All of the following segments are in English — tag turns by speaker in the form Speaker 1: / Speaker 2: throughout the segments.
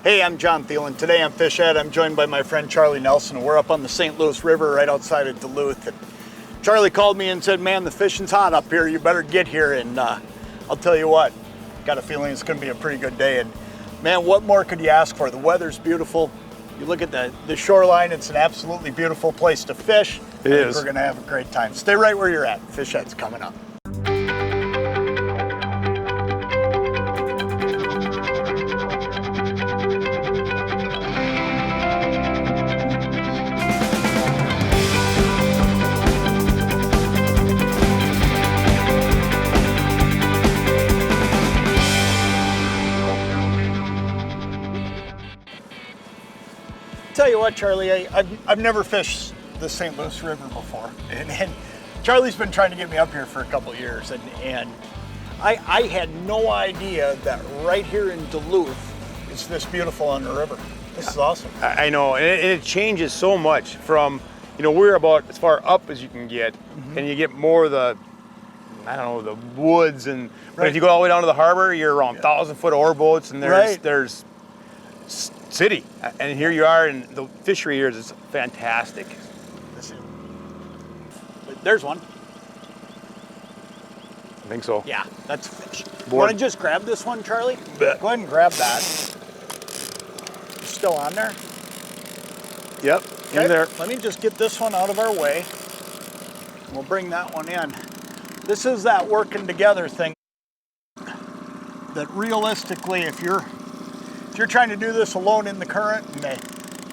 Speaker 1: Hey, I'm Jon Thelen. Today on Fish Ed, I'm joined by my friend Charli Nelson. We're up on the St. Louis River right outside of Duluth. And Charli called me and said, man, the fishing's hot up here. You better get here. And I'll tell you what, got a feeling it's going to be a pretty good day. And man, what more could you ask for? The weather's beautiful. You look at the shoreline, it's an absolutely beautiful place to fish.
Speaker 2: It is.
Speaker 1: We're going to have a great time. Stay right where you're at. Fish Ed's coming up. Tell you what, Charli, I've never fished the St. Louis River before, and Charli's been trying to get me up here for a couple of years, and I had no idea that right here in Duluth it's this beautiful on the river. This is awesome.
Speaker 2: I know, and it changes so much from, you know, we're about as far up as you can get, and you get more of the, I don't know, the woods, and but if you go all the way down to the harbor, you're around 1,000-foot ore boats, and there's city, and here you are, and the fishery here is fantastic.
Speaker 1: There's one.
Speaker 2: I think so.
Speaker 1: Yeah, that's a fish. Want to just grab this one, Charli?
Speaker 2: Bet.
Speaker 1: Go ahead and grab that. It's still on there?
Speaker 2: Yep,
Speaker 1: Okay.
Speaker 2: in there.
Speaker 1: Let me just get this one out of our way. We'll bring that one in. This is that working together thing that realistically, if you're trying to do this alone in the current, and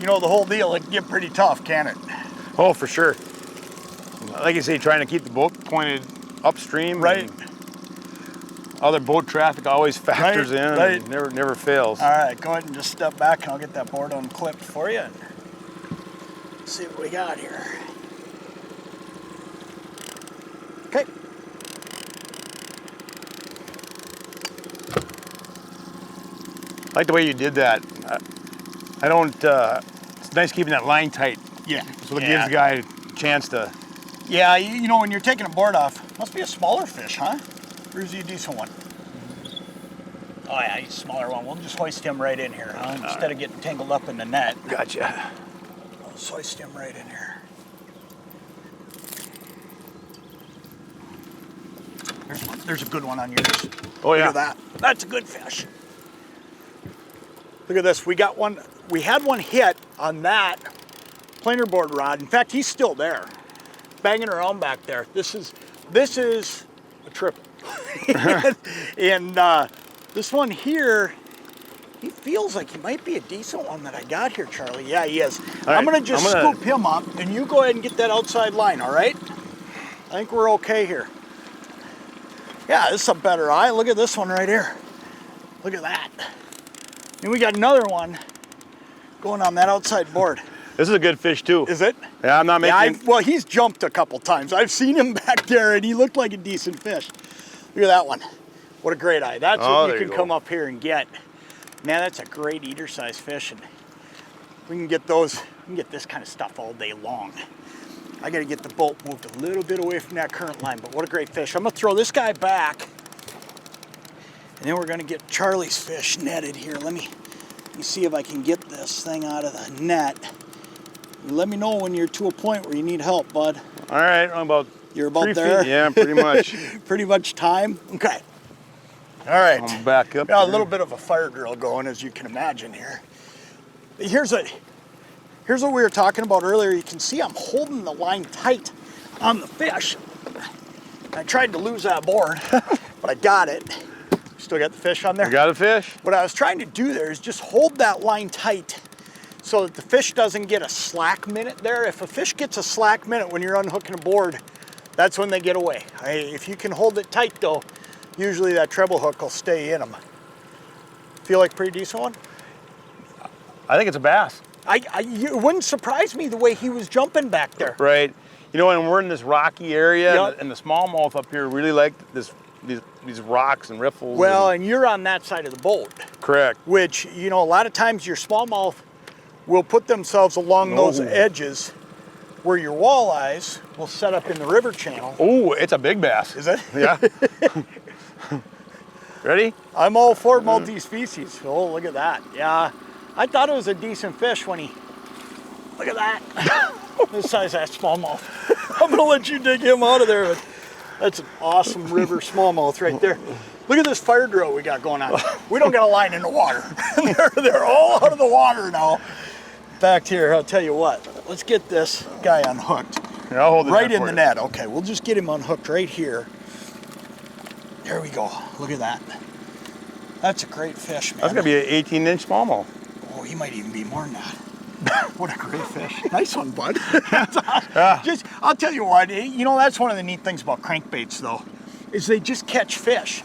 Speaker 1: you know the whole deal, it can get pretty tough, can it?
Speaker 2: Oh, for sure. Like you say, trying to keep the boat pointed upstream.
Speaker 1: Right.
Speaker 2: Other boat traffic always factors in.
Speaker 1: Right.
Speaker 2: And never fails.
Speaker 1: All right, go ahead and just step back and I'll get that board unclipped for you. And see what we got here. Okay.
Speaker 2: I like the way you did that. I don't, it's nice keeping that line tight.
Speaker 1: Yeah.
Speaker 2: So it gives the guy a chance to.
Speaker 1: Yeah, you know, when you're taking a board off, must be a smaller fish, huh? Or is he a decent one? Oh yeah, he's a smaller one. We'll just hoist him right in here, huh? Instead of getting tangled up in the net.
Speaker 2: Gotcha.
Speaker 1: Let's hoist him right in here. There's one. There's a good one on yours.
Speaker 2: Oh yeah.
Speaker 1: Look at that. That's a good fish. Look at this. We got one. We had one hit on that planer board rod. In fact, he's still there, banging around back there. This is a triple. and this one here, he feels like he might be a decent one that I got here, Charli. Yeah, he is.
Speaker 2: Right,
Speaker 1: I'm gonna just scoop him up, and you go ahead and get that outside line. All right? I think we're okay here. Yeah, this is a better eye. Look at this one right here. Look at that. And we got another one going on that outside board.
Speaker 2: This is a good fish too.
Speaker 1: Is it?
Speaker 2: Yeah, I'm not making.
Speaker 1: Yeah, well, he's jumped a couple times. I've seen him back there, and he looked like a decent fish. Look at that one. What a great eye. That's what you can come up here and get. Man, that's a great eater-sized fish, and we can get those. We can get this kind of stuff all day long. I got to get the boat moved a little bit away from that current line, but what a great fish. I'm gonna throw this guy back, and then we're gonna get Charli's fish netted here. Let me see if I can get this thing out of the net. You let me know when you're to a point where you need help, bud.
Speaker 2: All right, I'm about.
Speaker 1: You're about
Speaker 2: 3
Speaker 1: there?
Speaker 2: feet. Yeah, pretty much.
Speaker 1: Pretty much time? Okay. All right.
Speaker 2: I'm back up.
Speaker 1: Got a little bit of a fire drill going, as you can imagine here. Here's what we were talking about earlier. You can see I'm holding the line tight on the fish. I tried to lose that board, but I got it. Still got the fish on there?
Speaker 2: You got a fish?
Speaker 1: What I was trying to do there is just hold that line tight so that the fish doesn't get a slack minute there. If a fish gets a slack minute when you're unhooking a board, that's when they get away. If you can hold it tight though, usually that treble hook will stay in them. Feel like a pretty decent one?
Speaker 2: I think it's a bass.
Speaker 1: It wouldn't surprise me the way he was jumping back there.
Speaker 2: Right. You know, and we're in this rocky area, and the smallmouth up here really like these rocks and riffles.
Speaker 1: Well, and you're on that side of the boat.
Speaker 2: Correct.
Speaker 1: Which, you know, a lot of times your smallmouth will put themselves along those edges where your walleyes will set up in the river channel.
Speaker 2: Oh, it's a big bass.
Speaker 1: Is it?
Speaker 2: Yeah. Ready?
Speaker 1: I'm all for multi-species. Oh, look at that. Yeah, I thought it was a decent fish when he, look at that. This size of that smallmouth. I'm gonna let you dig him out of there, but that's an awesome river smallmouth right there. Look at this fire drill we got going on. We don't got a line in the water. they're all out of the water now. Back here, I'll tell you what, let's get this guy unhooked.
Speaker 2: Here, I'll hold it
Speaker 1: right in the net. Okay, we'll just get him unhooked right here. There we go. Look at that. That's a great fish, man.
Speaker 2: That's gonna be an 18-inch smallmouth.
Speaker 1: Oh, he might even be more than that. What a great fish. Nice one, bud.
Speaker 2: Yeah.
Speaker 1: Just, I'll tell you what, you know, that's one of the neat things about crankbaits, though, is they just catch fish.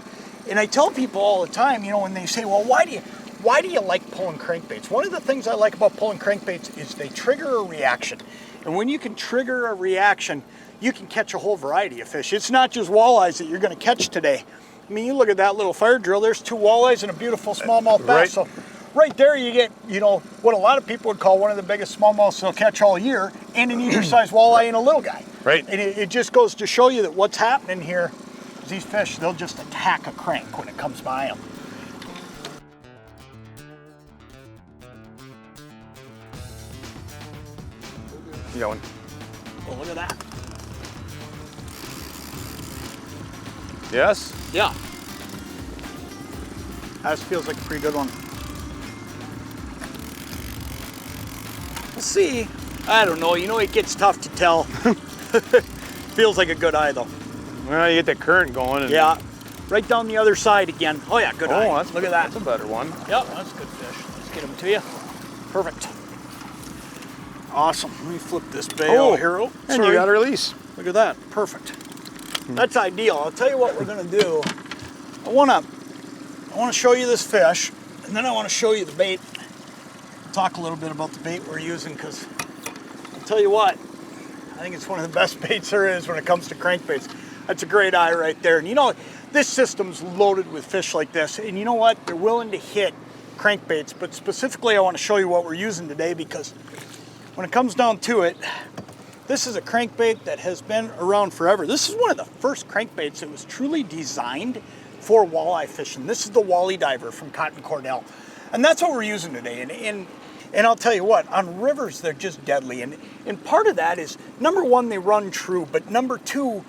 Speaker 1: And I tell people all the time, you know, when they say, well, why do you like pulling crankbaits? One of the things I like about pulling crankbaits is they trigger a reaction. And when you can trigger a reaction, you can catch a whole variety of fish. It's not just walleyes that you're going to catch today. I mean, you look at that little fire drill, there's 2 walleyes and a beautiful smallmouth bass.
Speaker 2: Right.
Speaker 1: So right there you get, you know, what a lot of people would call one of the biggest smallmouths they'll catch all year, and an either size walleye and a little guy.
Speaker 2: Right.
Speaker 1: And it just goes to show you that what's happening here is these fish, they'll just attack a crank when it comes by them.
Speaker 2: You got one.
Speaker 1: Oh, look at that.
Speaker 2: Yes?
Speaker 1: Yeah. That feels like a pretty good one. We'll see. I don't know. You know, it gets tough to tell. Feels like a good eye, though.
Speaker 2: Well, you get that current going. And
Speaker 1: Yeah. Right down the other side again. Oh, yeah, good eye. Look at that.
Speaker 2: That's a better one.
Speaker 1: Yep, that's a good fish. Let's get him to you. Perfect. Awesome. Let me flip this bail here. Oh,
Speaker 2: and you got a release.
Speaker 1: Look at that. Perfect. That's ideal. I'll tell you what we're going to do. I want to show you this fish, and then I want to show you the bait. Talk a little bit about the bait we're using, because I'll tell you what, I think it's one of the best baits there is when it comes to crankbaits. That's a great eye right there. And you know, this system's loaded with fish like this, and you know what? They're willing to hit crankbaits, but specifically I want to show you what we're using today, because when it comes down to it, this is a crankbait that has been around forever. This is one of the first crankbaits that was truly designed for walleye fishing. This is the Wally Diver from Cotton Cordell. And that's what we're using today. And I'll tell you what, on rivers, they're just deadly. And part of that is, number one, they run true, but number two,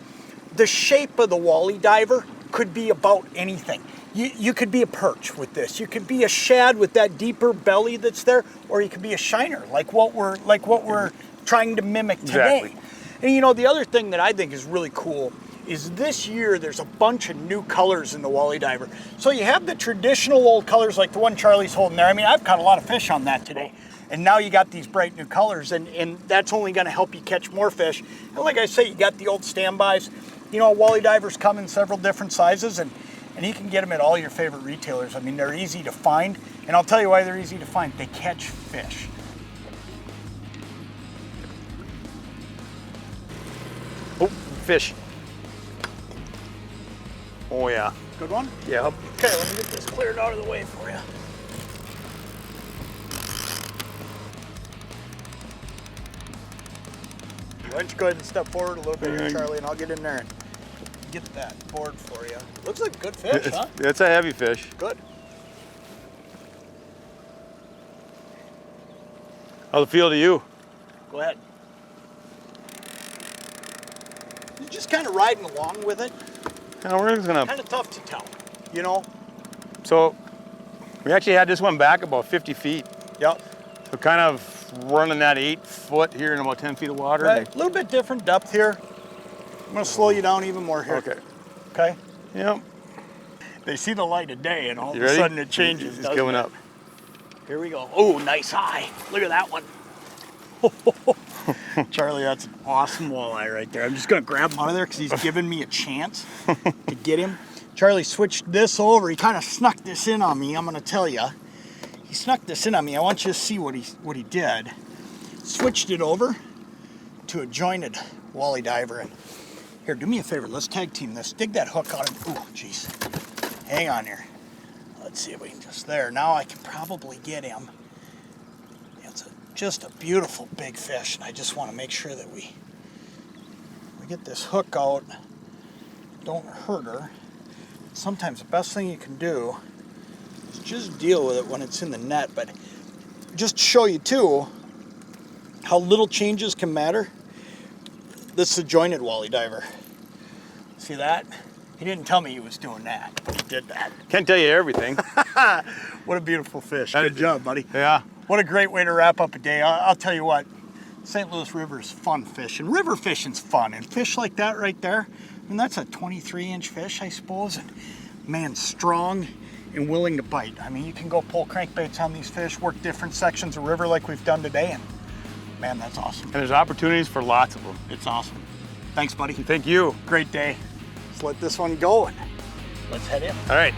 Speaker 1: the shape of the Wally Diver could be about anything. You could be a perch with this. You could be a shad with that deeper belly that's there, or you could be a shiner, like what we're trying to mimic today.
Speaker 2: Exactly.
Speaker 1: And you know, the other thing that I think is really cool is this year there's a bunch of new colors in the Wally Diver. So you have the traditional old colors like the one Charlie's holding there. I mean, I've caught a lot of fish on that today. And now you got these bright new colors, and that's only going to help you catch more fish. And like I say, you got the old standbys. You know, Wally Divers come in several different sizes, and you can get them at all your favorite retailers. I mean, they're easy to find, and I'll tell you why they're easy to find. They catch fish.
Speaker 2: Oh, fish. Oh, yeah.
Speaker 1: Good one?
Speaker 2: Yeah.
Speaker 1: Okay, let me get this cleared out of the way for you. Why don't you go ahead and step forward a little bit here, Charlie, and I'll get in there and get that board for you. Looks like a good fish, huh?
Speaker 2: It's a heavy fish.
Speaker 1: Good.
Speaker 2: How's it feel to you?
Speaker 1: Go ahead. You're just kind of riding along with it.
Speaker 2: Now we're just gonna.
Speaker 1: Kind of tough to tell, you know?
Speaker 2: So we actually had this one back about 50 feet.
Speaker 1: Yep.
Speaker 2: So kind of running that 8 foot here in about 10 feet of water.
Speaker 1: Right. A little bit different depth here. I'm gonna slow you down even more here.
Speaker 2: Okay.
Speaker 1: Okay?
Speaker 2: Yep.
Speaker 1: They see the light of day and all
Speaker 2: You
Speaker 1: of a
Speaker 2: ready?
Speaker 1: sudden it changes.
Speaker 2: It's coming up.
Speaker 1: Here we go. Oh, nice eye. Look at that one. Charlie, that's an awesome walleye right there. I'm just gonna grab him out of there because he's giving me a chance to get him. Charlie switched this over. He kind of snuck this in on me, I'm gonna tell you. He snuck this in on me. I want you to see what he did. Switched it over to a jointed Wally Diver. And here, do me a favor. Let's tag team this. Dig that hook out of. Oh, jeez. Hang on here. Let's see if we can just there. Now I can probably get him. It's just a beautiful big fish, and I just want to make sure that we get this hook out. Don't hurt her. Sometimes the best thing you can do is just deal with it when it's in the net. But just to show you too how little changes can matter, this is a jointed Wally diver. See that? He didn't tell me he was doing that, but he did that.
Speaker 2: Can't tell you everything.
Speaker 1: What a beautiful fish. Good job, buddy.
Speaker 2: Yeah.
Speaker 1: What a great way to wrap up a day. I'll tell you what, St. Louis River is fun fishing. River fishing's fun, and fish like that right there, I mean, that's a 23-inch fish, I suppose, and man, strong and willing to bite. I mean, you can go pull crankbaits on these fish, work different sections of river like we've done today, and man, that's awesome.
Speaker 2: And there's opportunities for lots of them.
Speaker 1: It's awesome. Thanks, buddy.
Speaker 2: Thank you.
Speaker 1: Great day. Let's let this one go and let's head in.
Speaker 2: All right.